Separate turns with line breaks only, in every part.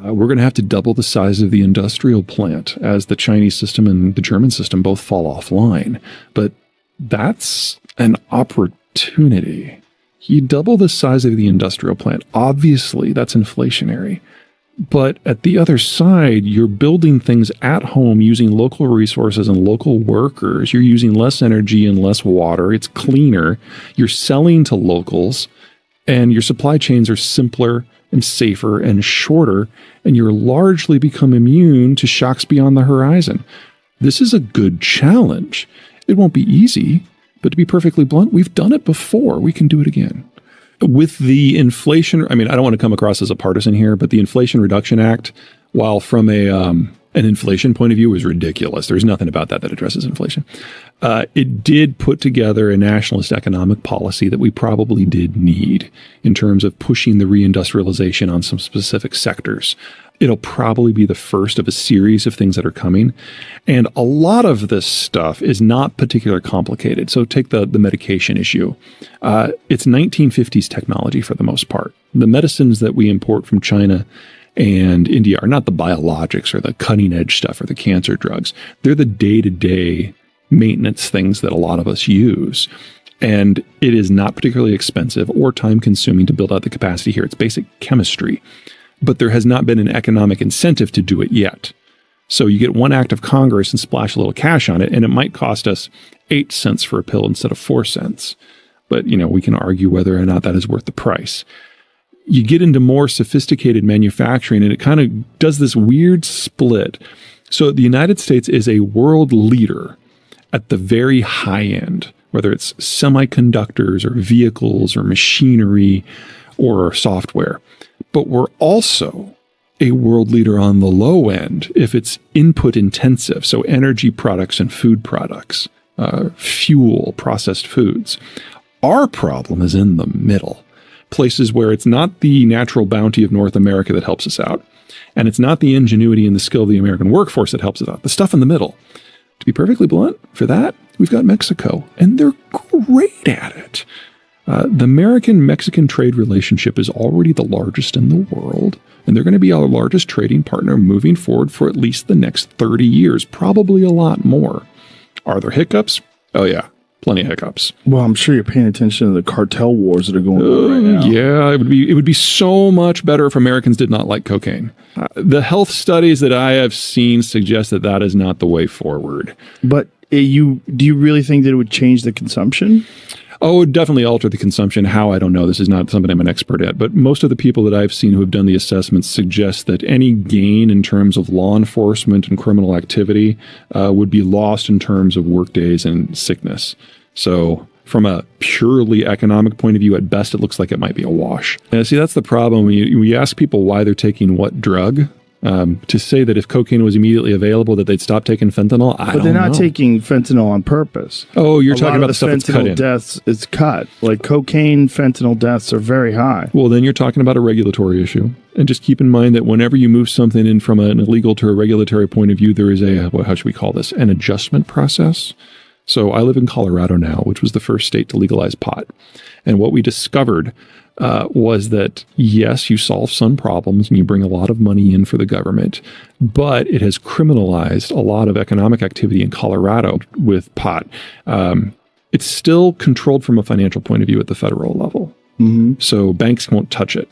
We're going to have to double the size of the industrial plant as the Chinese system and the German system both fall offline. But that's an opportunity. You double the size of the industrial plant. Obviously, that's inflationary. But at the other side, you're building things at home using local resources and local workers. You're using less energy and less water. It's cleaner. You're selling to locals, and your supply chains are simpler and safer and shorter, and you're largely become immune to shocks beyond the horizon. This is a good challenge. It won't be easy, but to be perfectly blunt, we've done it before. We can do it again. With the inflation, I don't want to come across as a partisan here, but the Inflation Reduction Act, while from an inflation point of view, is ridiculous. There's nothing about that addresses inflation. It did put together a nationalist economic policy that we probably did need in terms of pushing the reindustrialization on some specific sectors. It'll probably be the first of a series of things that are coming. And a lot of this stuff is not particularly complicated. So take the medication issue. It's 1950s technology for the most part. The medicines that we import from China and India are not the biologics or the cutting edge stuff or the cancer drugs. They're the day-to-day maintenance things that a lot of us use. And it is not particularly expensive or time consuming to build out the capacity here. It's basic chemistry. But there has not been an economic incentive to do it yet. So you get one act of Congress and splash a little cash on it, and it might cost us 8 cents for a pill instead of 4 cents. But, we can argue whether or not that is worth the price. You get into more sophisticated manufacturing, and it kind of does this weird split. So the United States is a world leader at the very high end, whether it's semiconductors or vehicles or machinery or software. But we're also a world leader on the low end if it's input intensive, so energy products and food products, fuel, processed foods. Our problem is in the middle, places where it's not the natural bounty of North America that helps us out, and it's not the ingenuity and the skill of the American workforce that helps us out. The stuff in the middle. To be perfectly blunt, for that, we've got Mexico, and they're great at it. The American-Mexican trade relationship is already the largest in the world, and they're going to be our largest trading partner moving forward for at least the next 30 years, probably a lot more. Are there hiccups? Oh, yeah, plenty of hiccups.
Well, I'm sure you're paying attention to the cartel wars that are going on right now.
Yeah, it would be so much better if Americans did not like cocaine. The health studies that I have seen suggest that that is not the way forward.
But do you really think that it would change the consumption?
Oh, it would definitely alter the consumption. How, I don't know. This is not something I'm an expert at. But most of the people that I've seen who have done the assessments suggest that any gain in terms of law enforcement and criminal activity would be lost in terms of work days and sickness. So from a purely economic point of view, at best, it looks like it might be a wash. And see, that's the problem. When you ask people why they're taking what drug, to say that if cocaine was immediately available, that they'd stop taking fentanyl, I don't know.
But they're not taking fentanyl on purpose.
Oh, you're talking about the stuff that's cut in.
Fentanyl deaths is cut. Like cocaine, fentanyl deaths are very high.
Well, then you're talking about a regulatory issue. And just keep in mind that whenever you move something in from an illegal to a regulatory point of view, there is how should we call this? An adjustment process. So I live in Colorado now, which was the first state to legalize pot. And what we discovered was that, yes, you solve some problems and you bring a lot of money in for the government, but it has criminalized a lot of economic activity in Colorado with pot. It's still controlled from a financial point of view at the federal level. Mm-hmm. So banks won't touch it.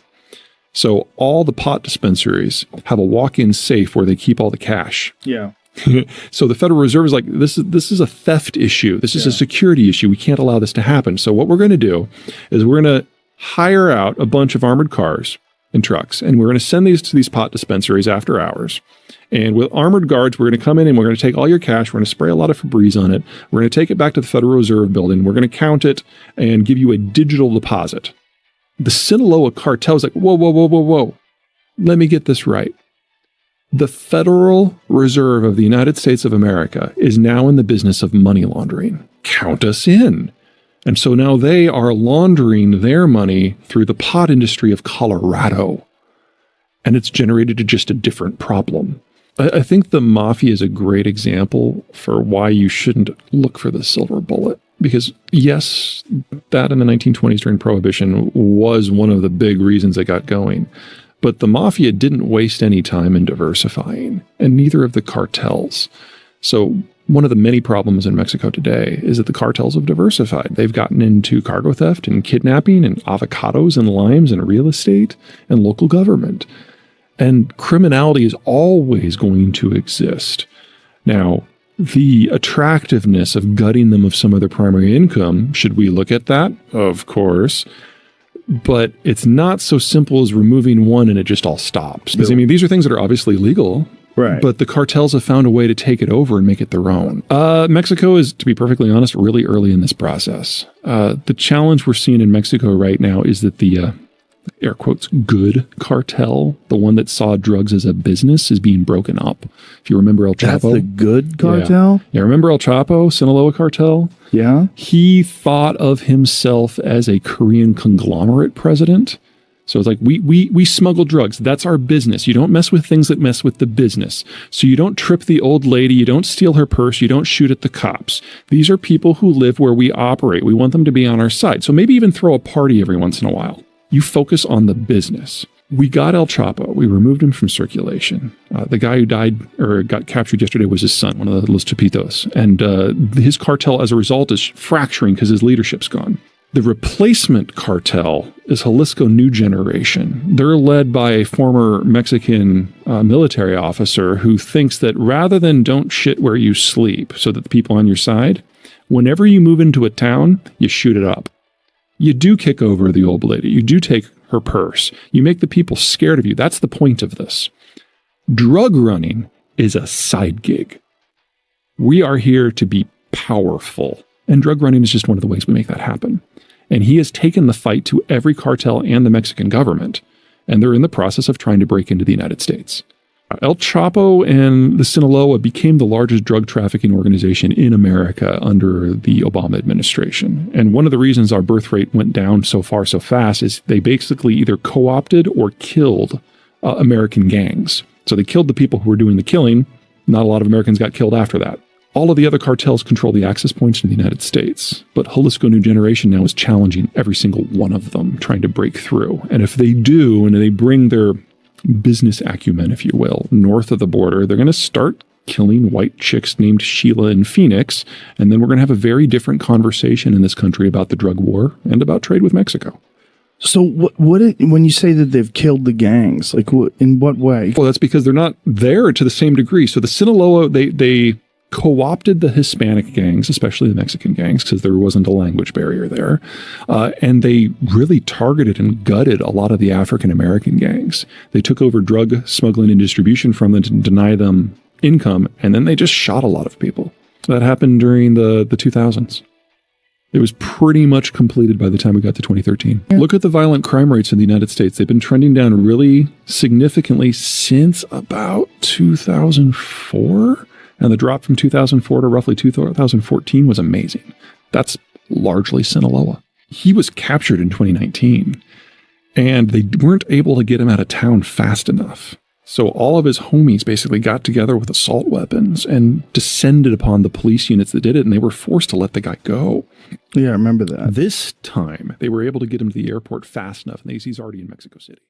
So all the pot dispensaries have a walk-in safe where they keep all the cash.
Yeah.
So the Federal Reserve is like, this is a theft issue. This is a security issue. We can't allow this to happen. So what we're going to do is we're going to hire out a bunch of armored cars and trucks, and we're going to send these to these pot dispensaries after hours. And with armored guards, we're going to come in and we're going to take all your cash. We're going to spray a lot of Febreze on it. We're going to take it back to the Federal Reserve building. We're going to count it and give you a digital deposit. The Sinaloa cartel is like, whoa. Let me get this right. The Federal Reserve of the United States of America is now in the business of money laundering. Count us in. And so now they are laundering their money through the pot industry of Colorado. And it's generated just a different problem. I think the mafia is a great example for why you shouldn't look for the silver bullet. Because yes, that in the 1920s during Prohibition was one of the big reasons it got going. But the mafia didn't waste any time in diversifying, and neither of the cartels. So one of the many problems in Mexico today is that the cartels have diversified. They've gotten into cargo theft and kidnapping and avocados and limes and real estate and local government. And criminality is always going to exist. Now, the attractiveness of gutting them of some of their primary income, should we look at that? Of course. But it's not so simple as removing one and it just all stops. Because, I mean, these are things that are obviously legal.
Right.
But the cartels have found a way to take it over and make it their own. Mexico is, to be perfectly honest, really early in this process. The challenge we're seeing in Mexico right now is that the air quotes, good cartel, the one that saw drugs as a business, is being broken up. If you remember El Chapo.
That's the good cartel?
Yeah, remember El Chapo, Sinaloa cartel?
Yeah.
He thought of himself as a Korean conglomerate president. So it's like, we smuggle drugs. That's our business. You don't mess with things that mess with the business. So you don't trip the old lady. You don't steal her purse. You don't shoot at the cops. These are people who live where we operate. We want them to be on our side. So maybe even throw a party every once in a while. You focus on the business. We got El Chapo. We removed him from circulation. The guy who died or got captured yesterday was his son, one of the Los Chapitos. And his cartel, as a result, is fracturing because his leadership's gone. The replacement cartel is Jalisco New Generation. They're led by a former Mexican military officer who thinks that rather than don't shit where you sleep so that the people on your side, whenever you move into a town, you shoot it up. You do kick over the old lady. You do take her purse. You make the people scared of you. That's the point of this. Drug running is a side gig. We are here to be powerful. And drug running is just one of the ways we make that happen. And he has taken the fight to every cartel and the Mexican government. And they're in the process of trying to break into the United States. El Chapo and the Sinaloa became the largest drug trafficking organization in America under the Obama administration. And one of the reasons our birth rate went down so far so fast is they basically either co-opted or killed American gangs. So they killed the people who were doing the killing. Not a lot of Americans got killed after that. All of the other cartels control the access points to the United States. But Jalisco New Generation now is challenging every single one of them, trying to break through. And if they do, and they bring their business acumen, if you will, north of the border, they're going to start killing white chicks named Sheila in Phoenix. And then we're going to have a very different conversation in this country about the drug war and about trade with Mexico.
So when you say that they've killed the gangs, like in what way?
Well, that's because they're not there to the same degree. So the Sinaloa, they co-opted the Hispanic gangs, especially the Mexican gangs, because there wasn't a language barrier there. And they really targeted and gutted a lot of the African-American gangs. They took over drug smuggling and distribution from them to deny them income, and then they just shot a lot of people. That happened during the 2000s. It was pretty much completed by the time we got to 2013. Yeah. Look at the violent crime rates in the United States. They've been trending down really significantly since about 2004. And the drop from 2004 to roughly 2014 was amazing. That's largely Sinaloa. He was captured in 2019, and they weren't able to get him out of town fast enough. So all of his homies basically got together with assault weapons and descended upon the police units that did it, and they were forced to let the guy go.
Yeah, I remember that.
This time, they were able to get him to the airport fast enough, and he's already in Mexico City.